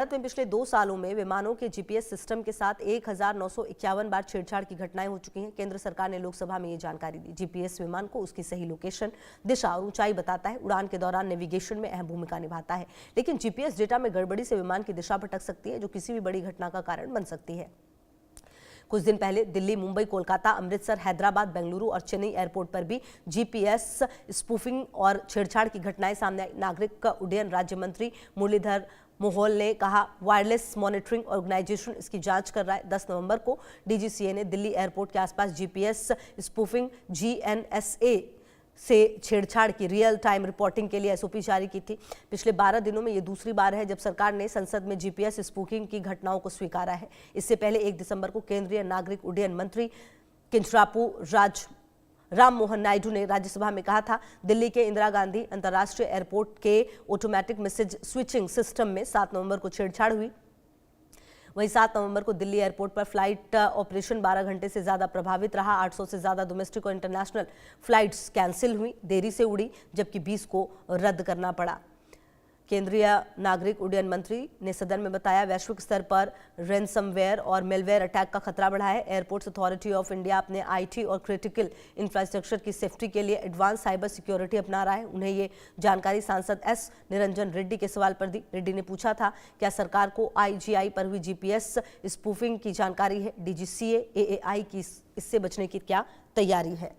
भारत में पिछले 2 सालों में विमानों के जीपीएस सिस्टम के साथ 1951 बार छेड़छाड़ की घटनाएं हो चुकी हैं। केंद्र सरकार ने लोकसभा में ये जानकारी दी। जीपीएस विमान को उसकी सही लोकेशन, दिशा और ऊंचाई बताता है। उड़ान के दौरान नेविगेशन में अहम भूमिका निभाता है। लेकिन जीपीएस डेटा में गड़बड़ी से विमान की दिशा भटक सकती है, जो किसी भी बड़ी घटना का कारण बन सकती है। कुछ दिन पहले दिल्ली, मुंबई, कोलकाता, अमृतसर, हैदराबाद, बेंगलुरु और चेन्नई एयरपोर्ट पर भी जीपीएस स्पूफिंग और छेड़छाड़ की घटनाएं सामने आई। नागरिक उड्डयन राज्य मंत्री मुरलीधर मोहोल ने कहा, वायरलेस मॉनिटरिंग ऑर्गेनाइजेशन इसकी जांच कर रहा है। 10 नवंबर को डीजीसीए ने दिल्ली एयरपोर्ट के आसपास जीपीएस स्पूफिंग जीएनएसए से छेड़छाड़ की रियल टाइम रिपोर्टिंग के लिए एसओपी जारी की थी। पिछले 12 दिनों में ये दूसरी बार है जब सरकार ने संसद में जीपीएस स्पूफिंग की घटनाओं को स्वीकारा है। इससे पहले 1 दिसंबर को केंद्रीय नागरिक उड्डयन मंत्री किंचरापू राम मोहन नायडू ने राज्यसभा में कहा था, दिल्ली के इंदिरा गांधी अंतर्राष्ट्रीय एयरपोर्ट के ऑटोमेटिक मैसेज स्विचिंग सिस्टम में 7 नवंबर को छेड़छाड़ हुई। वहीं 7 नवंबर को दिल्ली एयरपोर्ट पर फ्लाइट ऑपरेशन 12 घंटे से ज्यादा प्रभावित रहा। 800 से ज्यादा डोमेस्टिक और इंटरनेशनल फ्लाइट्स कैंसिल हुई, देरी से उड़ी, जबकि 20 को रद्द करना पड़ा। केंद्रीय नागरिक उड्डयन मंत्री ने सदन में बताया, वैश्विक स्तर पर रैनसमवेयर और मेलवेयर अटैक का खतरा बढ़ा है। एयरपोर्ट्स अथॉरिटी ऑफ इंडिया अपने आईटी और क्रिटिकल इंफ्रास्ट्रक्चर की सेफ्टी के लिए एडवांस साइबर सिक्योरिटी अपना रहा है। उन्हें ये जानकारी सांसद एस निरंजन रेड्डी के सवाल पर दी। रेड्डी ने पूछा था, क्या सरकार को आईजीआई पर हुई जीपीएस स्पूफिंग की जानकारी है? डीजीसीए एएआई की इससे बचने की क्या तैयारी है?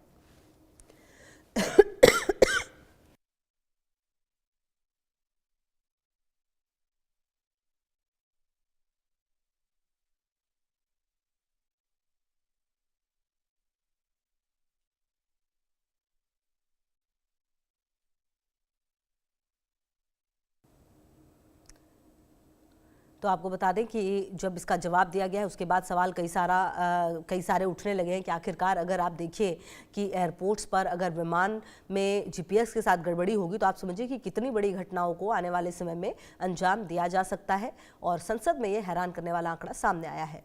तो आपको बता दें कि जब इसका जवाब दिया गया है उसके बाद सवाल कई सारे उठने लगे हैं कि आखिरकार अगर आप देखिए कि एयरपोर्ट्स पर अगर विमान में जीपीएस के साथ गड़बड़ी होगी तो आप समझिए कि कितनी बड़ी घटनाओं को आने वाले समय में अंजाम दिया जा सकता है। और संसद में ये हैरान करने वाला आंकड़ा सामने आया है।